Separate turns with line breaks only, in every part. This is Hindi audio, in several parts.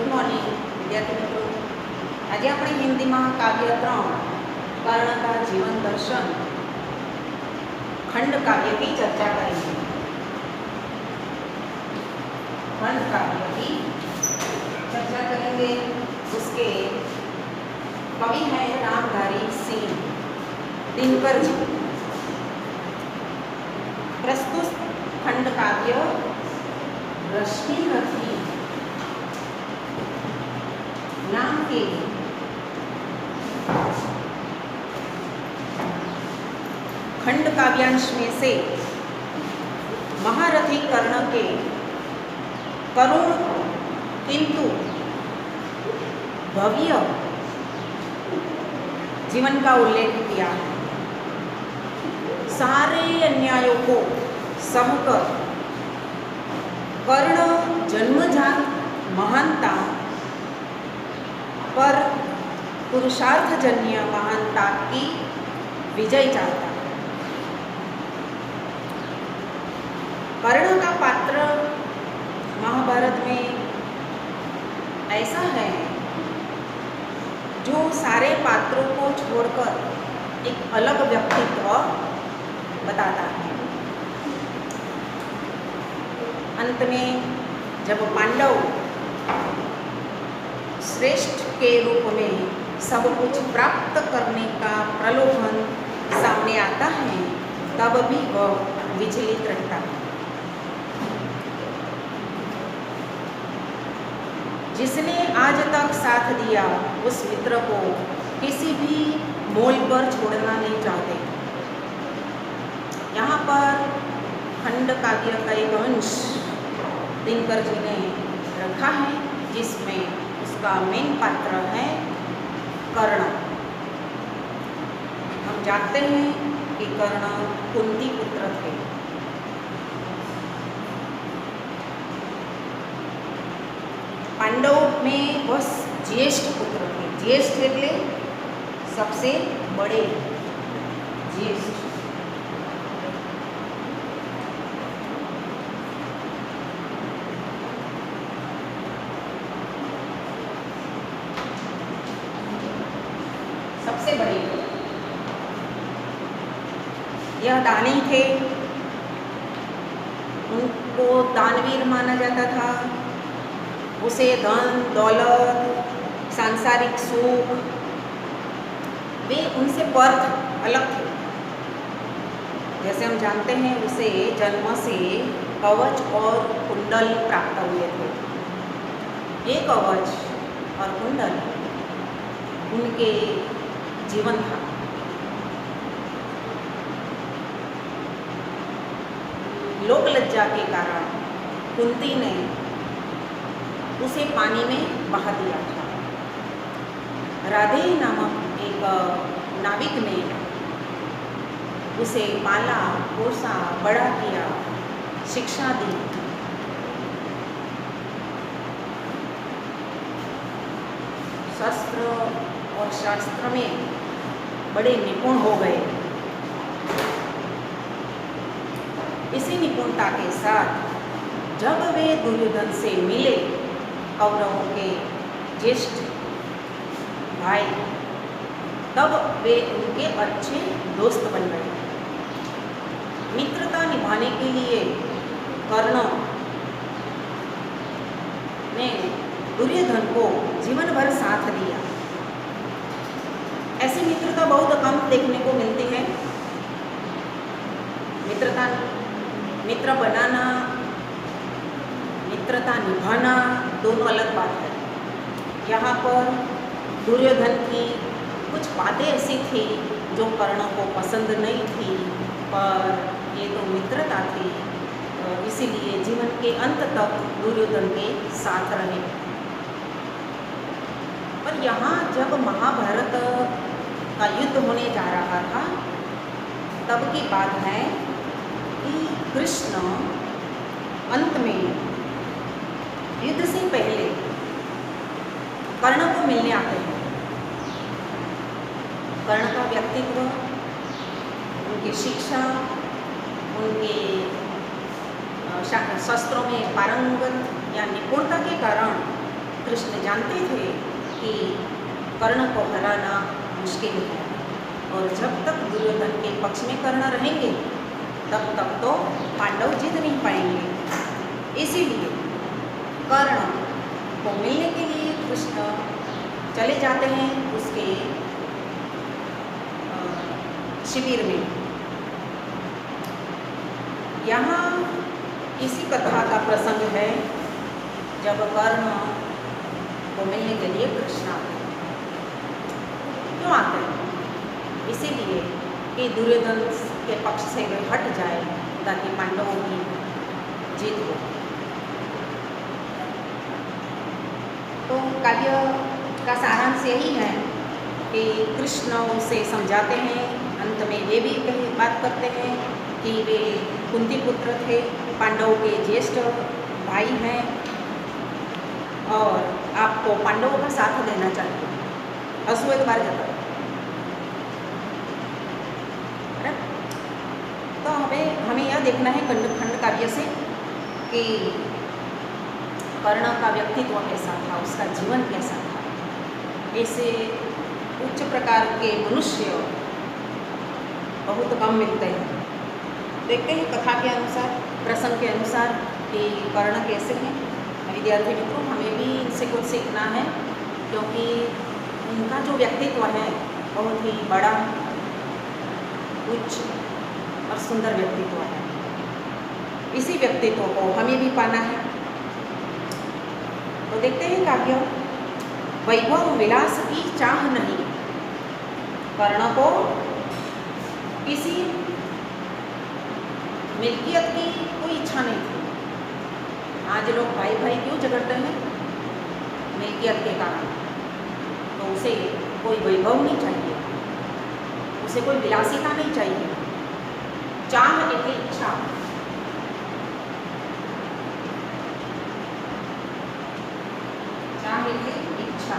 ગુડ મોર્નિંગ વિદ્યાર્થી મિત્રો. આજે આપણે હિન્દીમાં કાવ્ય 3 કર્ણ કા જીવન દર્શન खंड काव्य की चर्चा करेंगे. खंड काव्य की चर्चा करेंगे. उसके कवि हैं रामधारी सिंह दिनकर जी. प्रस्तुत खंड काव्य रश्मि रथी नाम के खंड काव्यांश में से महारथी कर्ण के करुण किंतु भव्य जीवन का उल्लेख किया है. सारे अन्यायों को सहकर कर्ण जन्मजात महानता पर पुरुषार्थजन्य महानता की विजय चाहता है. कर्ण का पात्र महाभारत में ऐसा है जो सारे पात्रों को छोड़कर एक अलग व्यक्तित्व बताता है. अंत में जब पांडव श्रेष्ठ के रूप में सब कुछ प्राप्त करने का प्रलोभन सामने आता है, तब भी वह विचलित रहता है. जिसने आज तक साथ दिया उस मित्र को किसी भी मोल पर छोड़ना नहीं चाहते. यहाँ पर खंड काव्य का एक अंश दिनकर जी ने रखा है, जिसमें उसका मेन पात्र है कर्ण. हम जानते हैं कि कर्ण कुंती पुत्र थे. पांडव में वह ज्येष्ठ पुत्र थे. ज्येष्ठ એટલે सबसे बड़े. ज्येष्ठ सबसे बड़े. यह दानी थे. उनको दानवीर माना जाता था. उसे धन दौलत सांसारिक सुख वे उनसे पर अलग थे. जैसे हम जानते हैं उसे जन्म से कवच और कुंडल प्राप्त हुए थे. ये कवच और कुंडल उनके जीवन था. लोक लज्जा के कारण कुंती ने उसे पानी में बहा दिया था. राधे नामक एक नाविक ने उसे पाला पोसा बड़ा किया, शिक्षा दी. शस्त्र और शास्त्र में बड़े निपुण हो गए. इसी निपुणता के साथ जब वे दुर्योधन से मिले, कौरवों के ज्येष्ठ भाई, तब वे उनके अच्छे दोस्त बन गए. मित्रता निभाने के लिए कर्ण ने दुर्योधन को जीवन भर साथ दिया. ऐसी मित्रता बहुत कम देखने को मिलती है. मित्र बनाना, मित्रता निभाना दोनों अलग बात है. यहाँ पर दुर्योधन की कुछ बातें ऐसी थी जो कर्ण को पसंद नहीं थी, पर ये तो मित्रता थी, इसीलिए जीवन के अंत तक दुर्योधन के साथ रहे. पर यहाँ जब महाभारत का युद्ध होने जा रहा था, तब की बात है कि कृष्ण अंत में युद्ध से पहले कर्ण को मिलने आते हैं. कर्ण का व्यक्तित्व, उनकी शिक्षा, उनके शस्त्रों में पारंगत या निपुणता के कारण कृष्ण जानते थे कि कर्ण को हराना मुश्किल है और जब तक दुर्योधन के पक्ष में कर्ण रहेंगे तब तक तो पांडव जीत नहीं पाएंगे। इसीलिए कर्ण को मिलने के लिए कृष्ण चले जाते हैं उसके शिविर में। यहाँ इसी कथा का प्रसंग है जब कर्ण को मिलने के लिए कृष्ण आते हैं। क्यों आते हैं? इसीलिए कि दुर्योधन के पक्ष से वे हट जाए ताकि पांडवों की जीत हो। तो काव्य का सारांश यही है कि कृष्ण उसे समझाते हैं। अंत में वे भी कहीं बात करते हैं कि वे कुंती पुत्र थे, पांडवों के ज्येष्ठ भाई हैं और आपको पांडवों का साथ देना चाहिए। अश्वत्थ बार जाता तो हमें यह देखना है खंड काव्य से कि कर्ण का व्यक्तित्व कैसा था, उसका जीवन कैसा था। ऐसे उच्च प्रकार के मनुष्य बहुत कम मिलते हैं। देखते हैं कथा के अनुसार, प्रसंग के अनुसार कि कर्ण कैसे हैं। विद्यार्थी मित्रों, हमें भी इनसे कुछ सीखना है क्योंकि उनका जो व्यक्तित्व है बहुत ही बड़ा, उच्च और सुंदर व्यक्तित्व है। इसी व्यक्तित्व को हमें भी पाना है। तो देखते हैं काव्य। वैभव विलास की चाह नहीं, कर्ण को किसी मिल्कियत की कोई इच्छा नहीं थी। आज लोग भाई भाई क्यों झगड़ते हैं? मिल्कियत के कारण। तो उसे कोई वैभव नहीं चाहिए, उसे कोई विलासिता नहीं चाहिए। चाह એટલે इच्छा। चाह એટલે इच्छा,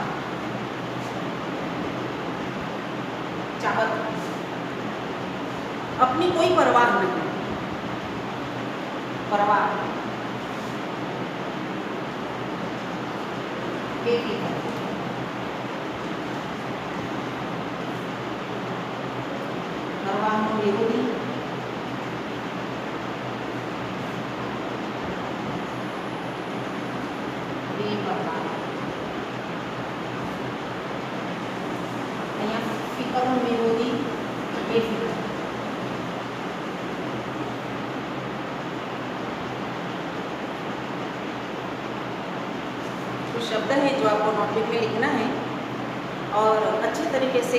चाहत। अपनी कोई परवाह नहीं, परवाह परवाह विरोधी विरोधी बेफिक्र। तो शब्द है जो आपको नोटबुक में लिखना है और अच्छे तरीके से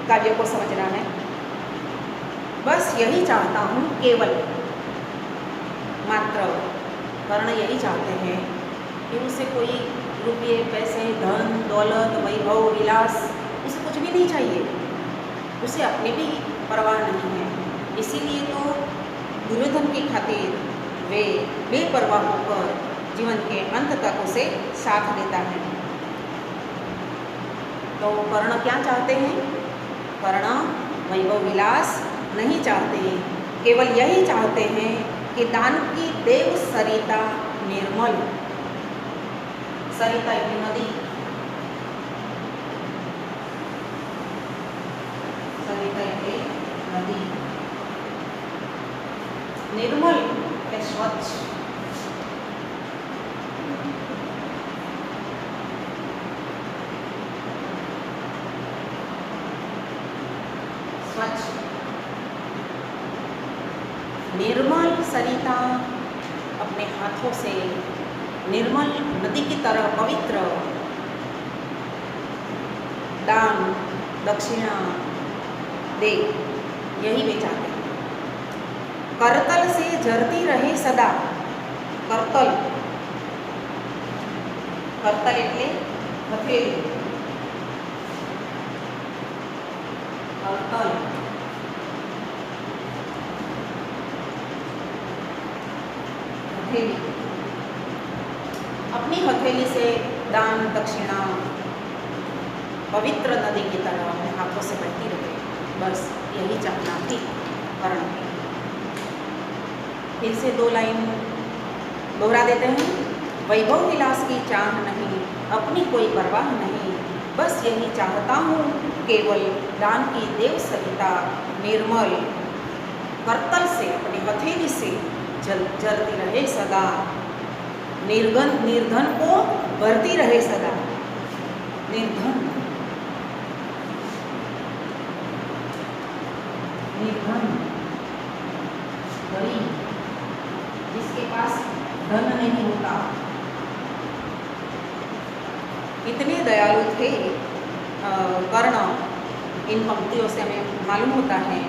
काव्य को समझना है। बस यही चाहता हूँ, केवल मात्र कर्ण यही चाहते हैं कि उसे कोई रुपये, पैसे, धन, दौलत, वैभव, विलास, उसे कुछ भी नहीं चाहिए। उसे अपनी भी परवाह नहीं है। इसीलिए तो दुर्योधन की खातिर वे बेपरवाह होकर जीवन के अंत तक उसे साथ देता है। तो कर्ण क्या चाहते हैं? कर्ण वैभव विलास नहीं चाहते, केवल यही चाहते हैं कि दान की देव सरिता निर्मल। सरिता एक नदी, सरिता एक नदी, निर्मल है स्वच्छ। स्वच्छ निर्मल सरिता अपने हाथों से निर्मल नदी की तरह पवित्र दान दक्षिणा दे, यही वे चाहते हैं। करतल से जरती रहे सदा। करतल, करतल એટલે હથેળી। करतल हथेली, अपनी हथेली से दान दक्षिणा पवित्र नदी की तरह अपने हाथों से बहती रहे। बस यही चाहना थी कर्ण की। फिर से 2 लाइन दोहरा देते हैं। वैभव विलास की चाह नहीं, अपनी कोई परवाह नहीं, बस यही चाहता हूँ केवल दान की देव सरिता निर्मल करतल से अपनी हथेली से जलती रहे सदा, निर्धन को भरती रहे सदा। निर्धन गरीब जिसके पास धन नहीं होता। इतने दयालु थे कर्ण, इन पंक्तियों से हमें मालूम होता है।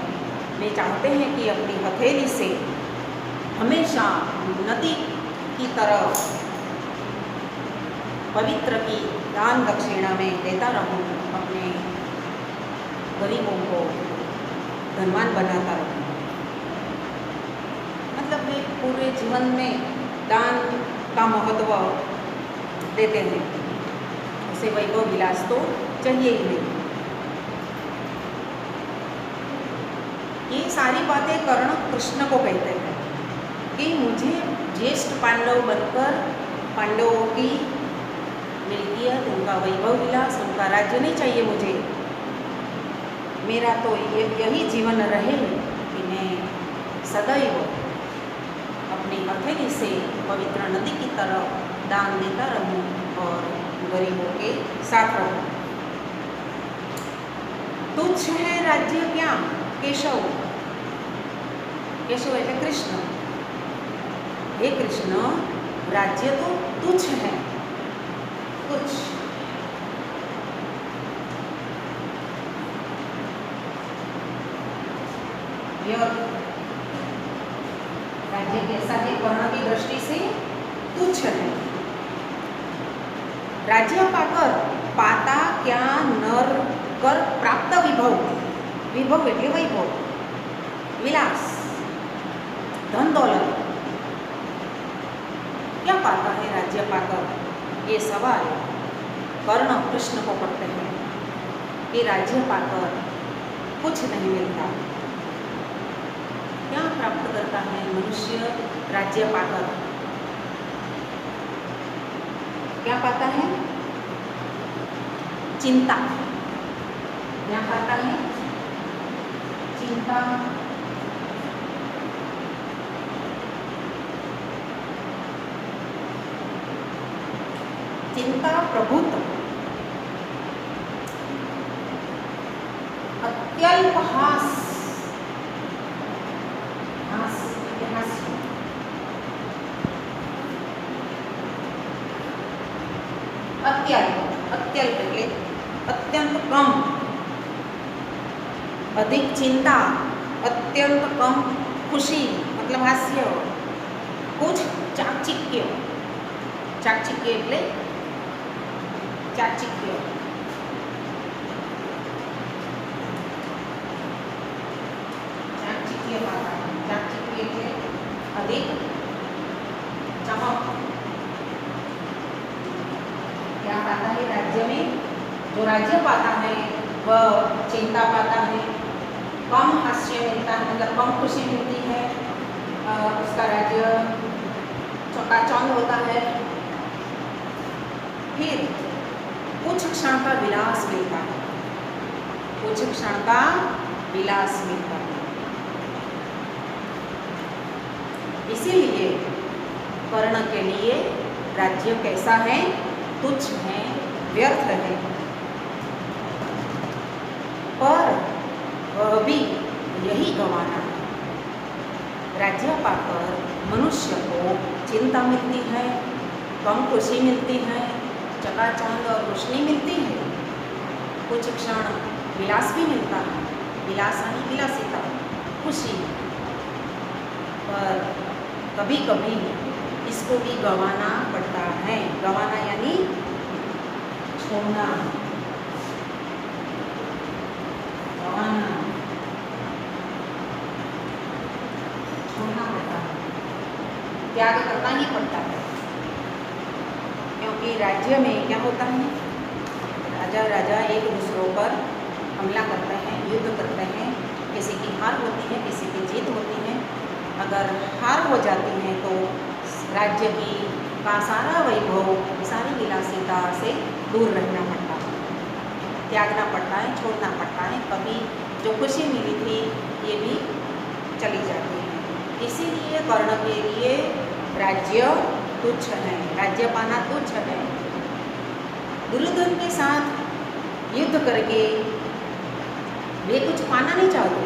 वे चाहते हैं कि अपनी हथेली से हमेशा नदी की तरह पवित्र की दान दक्षिणा में देता रहूं, अपने गरीबों को धनवान बनाता रहूं। मतलब वे पूरे जीवन में दान का महत्व देते हैं, उसे वैभव विलास तो चाहिए ही नहीं। ये सारी बातें कर्ण कृष्ण को कहते हैं कि मुझे ज्येष्ठ पांडव बनकर पांडवों की मिल्कियत, उनका वैभव विलास, उनका राज्य नहीं चाहिए मुझे। मेरा तो यही जीवन रहे कि मैं सदैव अपनी हथेली से पवित्र नदी की तरह दान देता रहूं और गरीबों के साथ रहूं। तुच्छ है राज्य क्या केशव, केशव એટલે कृष्ण। हे कृष्ण, राज्य तो तुच्छ है, तुच्छ। राज्य कैसा है कर्ण की दृष्टि से तुच्छ है। राज्य पाकर पाता क्या नर कर प्राप्त विभव, विभव એટલે वैभव, विलास, धन दौलत। क्या पाता है राज्य पाकर, ये सवाल कर्ण कृष्ण को करते हैं कि राज्य पाकर कुछ नहीं मिलता। क्या प्राप्त करता है मनुष्य राज्य पाकर? क्या पाता है? चिंता। क्या पाता है? चिंता। चिंता प्रभुत्व, अत्यल्प हास, अत्यल्प એટલે અત્યંત કમ, अधिक चिंता, अत्यंत कम खुशी मतलब हास्य, कुछ चाकचिक्य, चाकचिक्य એટલે चाकचिक्य, चाकचिक्य पाता है। चाकचिक्य એટલે अधिक चमक। क्या पाता है राज्य में? जो राज्य पाता है वह चिंता पाता है, कम हास्य मिलता है, मतलब कम खुशी मिलती है, उसका राज्य चकाचौंध होता है। फिर कुछ क्षण का विलास मिलता है, कुछ क्षण का विलास मिलता है। इसीलिए कर्ण के लिए राज्य कैसा है? तुच्छ है, व्यर्थ है। पर वह भी यही गंवाना है। राज्य पाकर मनुष्य को चिंता मिलती है, कम खुशी मिलती है, चकाचौंध और रोशनी मिलती है, कुछ क्षण विलास भी मिलता है, विलास यानी विलासिता, खुशी। पर कभी कभी इसको भी गंवाना पड़ता है। गंवाना यानी छोड़ना, गंवाना, छोड़ना पड़ता है, त्याग करना ही पड़ता है। क्योंकि राज्य में क्या होता है, राजा राजा एक दूसरों पर हमला करते हैं, युद्ध करते हैं, किसी की हार होती है, किसी की जीत होती है। अगर हार हो जाती है तो राज्य की का सारा वैभव, सारी विलासिता से दूर रहना पड़ता है, त्यागना पड़ता है, छोड़ना पड़ता है। कभी जो खुशी मिली थी ये भी चली जाती है। इसीलिए कर्ण के लिए राज्य तुच्छ है, राज्य पाना तुच्छ है। दुर्योधन के साथ युद्ध करके वे कुछ पाना नहीं चाहते,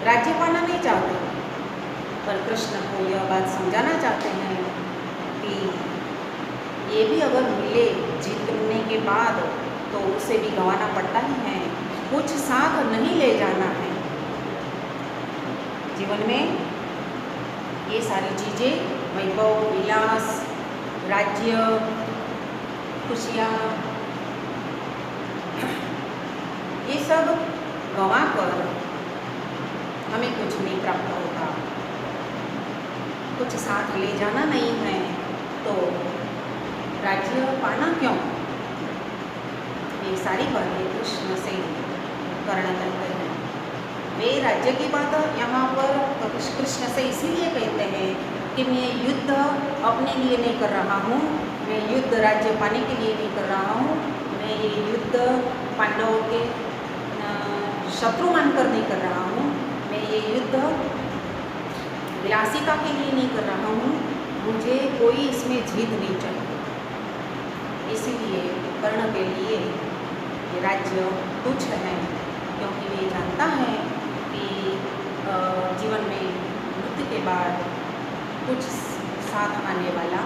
राज्य पाना नहीं चाहते, पर कृष्ण को यह बात समझाना चाहते हैं कि ये भी अगर मिले जीतने के बाद तो उसे भी गंवाना पड़ता ही है, कुछ साथ नहीं ले जाना है। जीवन में ये सारी चीज़ें, वैभव, विलास, राज्य, खुशियाँ, ये सब गंवा कर हमें कुछ नहीं प्राप्त होता। कुछ साथ ले जाना नहीं है तो राज्य पाना क्यों? ये सारी बातें कृष्ण से कर्ण कहते हैं। वे राज्य की बात यहाँ पर कृष्ण से इसीलिए कहते हैं कि मैं युद्ध अपने लिए नहीं कर रहा हूँ, मैं युद्ध राज्य पाने के लिए नहीं कर रहा हूँ, मैं ये युद्ध पांडवों के शत्रु मानकर नहीं कर रहा हूँ, मैं ये युद्ध विलासिता के लिए नहीं कर रहा हूँ, मुझे कोई इसमें जीत नहीं चाहिए। इसीलिए कर्ण के लिए ये राज्य तुच्छ है, क्योंकि वे जानता है कि जीवन में मृत्यु के बाद कुछ साथ आने वाला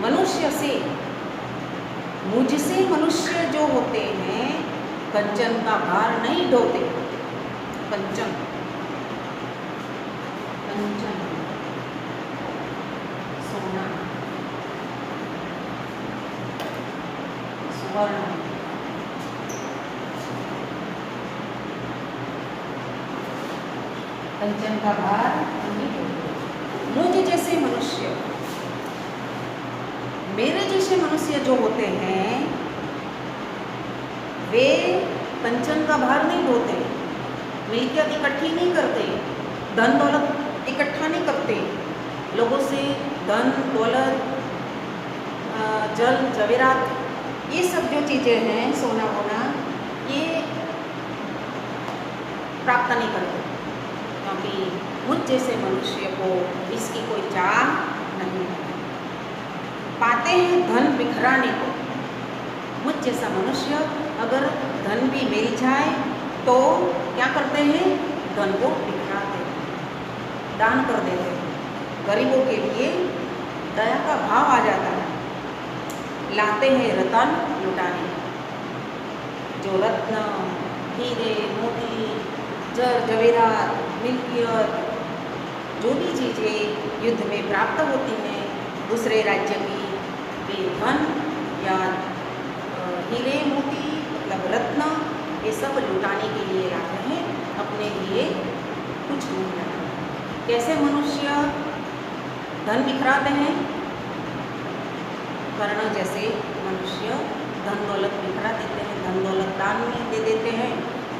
मनुष्य से, मुझसे मनुष्य जो होते हैं कंचन का भार नहीं ढोते। कंचन, कंचन सोना, स्वर्ण, कंचन का भार नहीं ढोते। मुझ जैसे मनुष्य, मेरे जैसे मनुष्य जो होते हैं वे कंचन का भार नहीं ढोते, मिल्कियत इकट्ठी नहीं करते, धन दौलत इकट्ठा नहीं करते, लोगों से धन दौलत, जल जवेरात, ये सब जो चीज़ें हैं, सोना वोना, ये प्राप्त नहीं करते, क्योंकि मुझ जैसे मनुष्य को इसकी कोई चाह नहीं है। पाते हैं धन बिखराने को। मुझ जैसा मनुष्य अगर धन भी मिल जाए तो क्या करते हैं? धन को बिखराते हैं, दान कर देते हैं। गरीबों के लिए दया का भाव आ जाता है, लाते हैं रतन लुटाने। जो रत्न, हीरे, मोती, जर जवेरात, मिल्कियत, जो भी चीज़ें युद्ध में प्राप्त होती हैं दूसरे राज्य की, वे धन या हीरे मोती मतलब रत्न, ये सब लुटाने के लिए लाते हैं, अपने लिए कुछ नहीं लाते। कैसे मनुष्य धन बिखराते हैं? कर्ण जैसे मनुष्य धन दौलत बिखरा देते हैं, धन दौलत दान में दे देते हैं,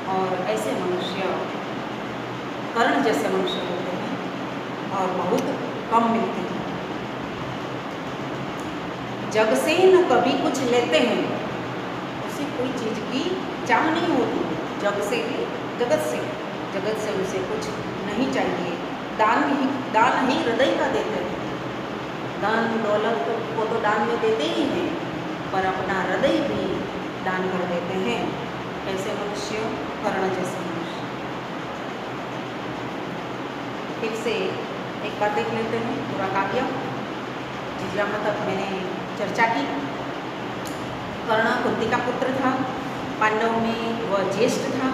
और ऐसे मनुष्य कर्ण जैसे मनुष्य होते हैं और बहुत कम मिलते हैं। जग से न कभी कुछ लेते हैं, उसे कोई चीज़ की चाह नहीं होती। जग से भी, जगत से उसे कुछ नहीं चाहिए। दान ही हृदय का देते हैं। दान दौलत को तो दान में देते ही हैं, पर अपना हृदय भी दान कर देते हैं। ऐसे मनुष्य, कर्ण जैसे मनुष्य। फिर से एक बात देख लेते हैं, पूरा काव्य जहाँ तक मैंने चर्चा की। कर्ण कुंती का पुत्र था, पांडव में वह ज्येष्ठ था,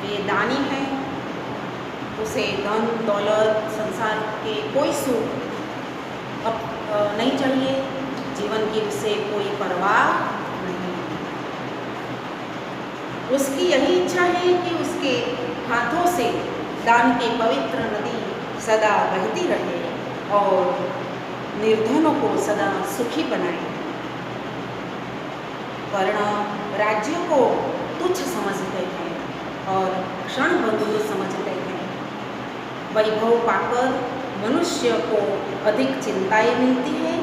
वे दानी है, उसे धन दौलत संसार के कोई सुख अब नहीं चाहिए, जीवन की उसे कोई परवाह नहीं। उसकी यही इच्छा है कि उसके हाथों से दान की पवित्र नदी सदा बहती रहे और निर्धनों को सदा सुखी बनाए। कर्ण राज्यों को तुच्छ समझते हैं और क्षणभंगुर समझते हैं। वैभव पाकर मनुष्य को अधिक चिंताएं मिलती है,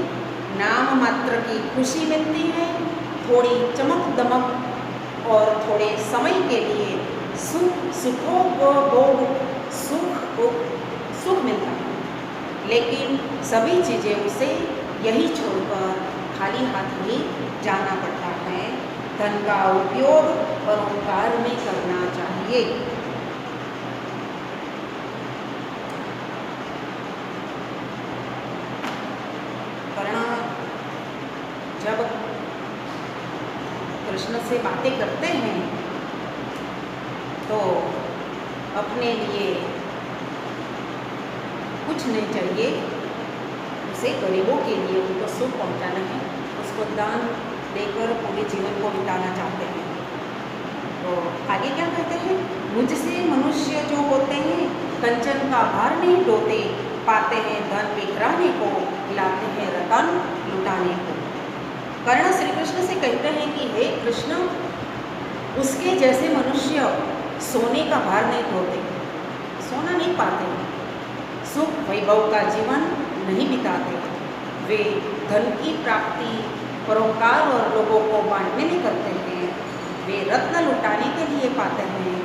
नाम मात्र की खुशी मिलती है, थोड़ी चमक दमक और थोड़े समय के लिए सुख मिलता है, लेकिन सभी चीज़ें उसे यही छोड़कर खाली हाथ में जाना पड़ता है। धन का उपयोग परोपकार में करना चाहिए। कर्ण जब कृष्ण से बातें करते हैं तो अपने लिए कुछ नहीं चाहिए, उसे गरीबों के लिए उनको सुख पहुंचाना है, उसको दान देकर पूरे जीवन को बिताना चाहते हैं। तो आगे क्या कहते हैं, मुझसे मनुष्य जो होते हैं कंचन का भार नहीं ढोते, पाते हैं धन बिखराने को, लाते हैं रतन लुटाने को। कर्ण श्री कृष्ण से कहते हैं कि हे कृष्ण, उसके जैसे मनुष्य सोने का भार नहीं ढोते, सोना नहीं पाते, सुख वैभव का जीवन नहीं बिताते, वे धन की प्राप्ति परोपकार और लोगों को बांटने में करते हैं, वे रत्न लुटाने के लिए पाते हैं,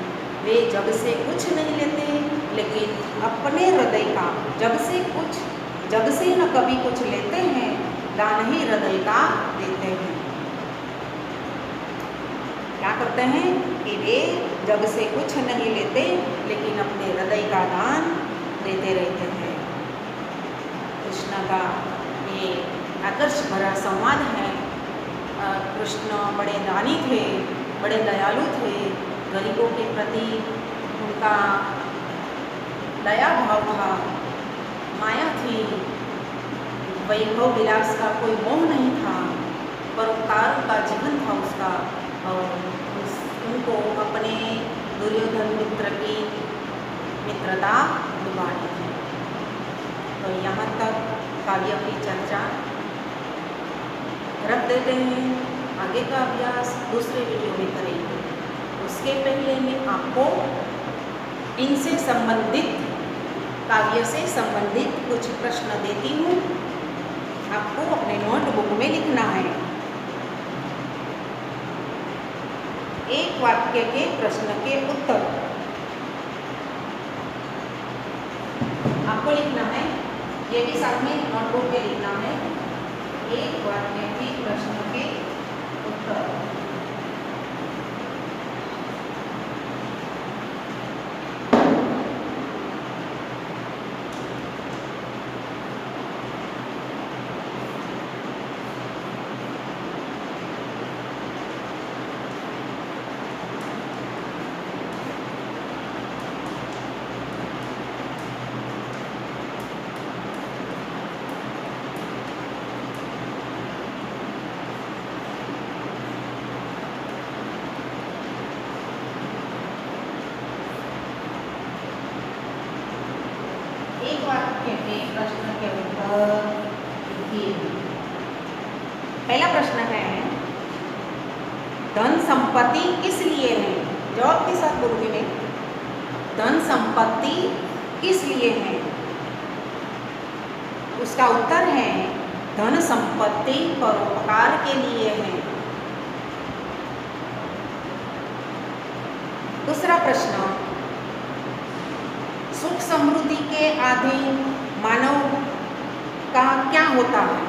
वे जग से कुछ नहीं लेते, लेकिन अपने हृदय का जग से न कभी कुछ लेते हैं, दान ही हृदय का देते हैं। क्या करते हैं कि वे जग से कुछ नहीं लेते, लेकिन अपने हृदय का दान देते रहते हैं। कृष्ण का ये आदर्श भरा संवाद है। कृष्ण बड़े दानी थे, बड़े दयालु थे, गरीबों के प्रति उनका दया भाव था, माया थी, वैभव विलास का कोई मोह नहीं था, परोपकार का जीवन था उसका, और उनको अपने दुर्योधन मित्र की मित्रता निभानी थी। तो यहाँ तक काव्य की चर्चा रख देते हैं, आगे का अभ्यास दूसरे वीडियो में करेंगे। उसके पहले मैं आपको इनसे संबंधित, काव्य से संबंधित कुछ प्रश्न देती हूँ, आपको अपने नोटबुक में लिखना है। एक वाक्य के प्रश्न के उत्तर आपको लिखना है, ये भी साथ में नोटबुक में लिखना है। एक वाक्य के प्रश्न के उत्तर। प्रश्न के उत्तर लिखिए। पहला प्रश्न है, धन संपत्ति किस लिए है? जवाब के साथ बोलूंगी मैं, धन संपत्ति किस लिए है? उसका उत्तर है, धन संपत्ति परोपकार के लिए है। दूसरा प्रश्न, सुख समृद्धि के अधीन मानव का क्या होता है?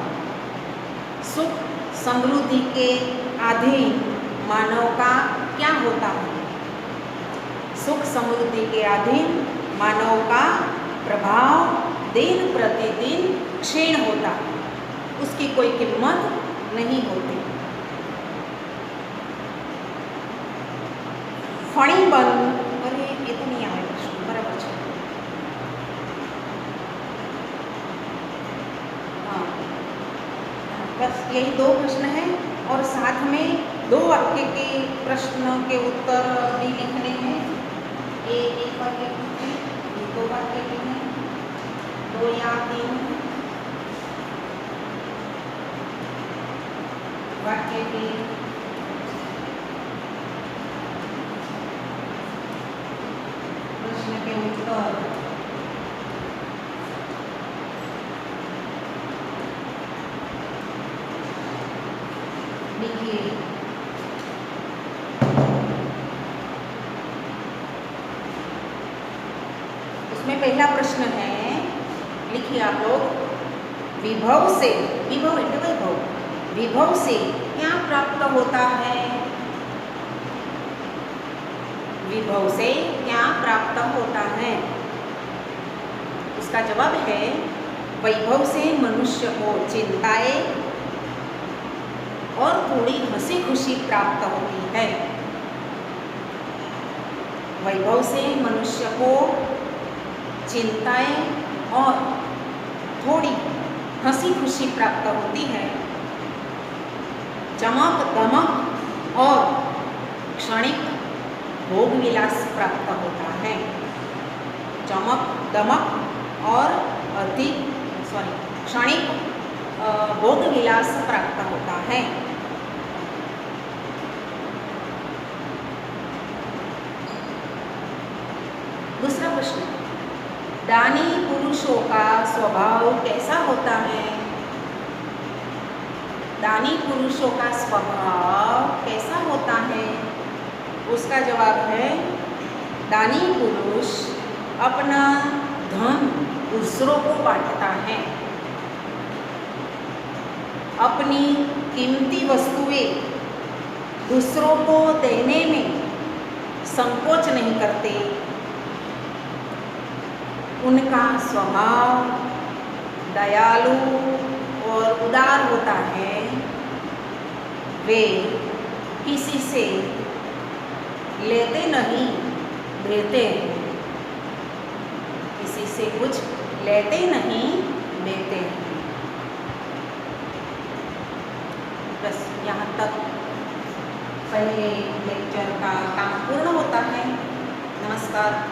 सुख समृद्धि के अधीन मानव का क्या होता है? सुख समृद्धि के अधीन मानव का प्रभाव दिन प्रतिदिन क्षीण होता है, उसकी कोई कीमत नहीं होती। फणी बन, अरे ये तो नहीं आया प्रश्न, बराबर है। हाँ, बस यही दो प्रश्न हैं और साथ में दो वाक्य के प्रश्न के उत्तर भी लिखने हैं। एक वाक्य के, दो वाक्य के हैं, 2 या 3 वाक्य के प्रश्न के उत्तर पहला प्रश्न है, लिखिए आप लोग, विभव से, विभव એટલે वैभव, विभव से क्या प्राप्त होता है? विभव से क्या प्राप्त होता है? उसका जवाब है, वैभव से मनुष्य को चिंताएं और थोड़ी हंसी खुशी प्राप्त होती है। वैभव से मनुष्य को चिंताएं और थोड़ी हंसी खुशी प्राप्त होती है। चमक दमक और क्षणिक भोग विलास प्राप्त होता है। चमक दमक और क्षणिक भोग विलास प्राप्त होता है। दूसरा प्रश्न, दानी पुरुषों का स्वभाव कैसा होता है? दानी पुरुषों का स्वभाव कैसा होता है? उसका जवाब है, दानी पुरुष अपना धन दूसरों को बांटता है। अपनी कीमती वस्तुएं दूसरों को देने में संकोच नहीं करते। उनका स्वभाव दयालु और उदार होता है। वे किसी से लेते नहीं देते हैं, किसी से कुछ लेते नहीं देते हैं। बस यहाँ तक पहले लेक्चर का काम पूर्ण होता है। नमस्कार।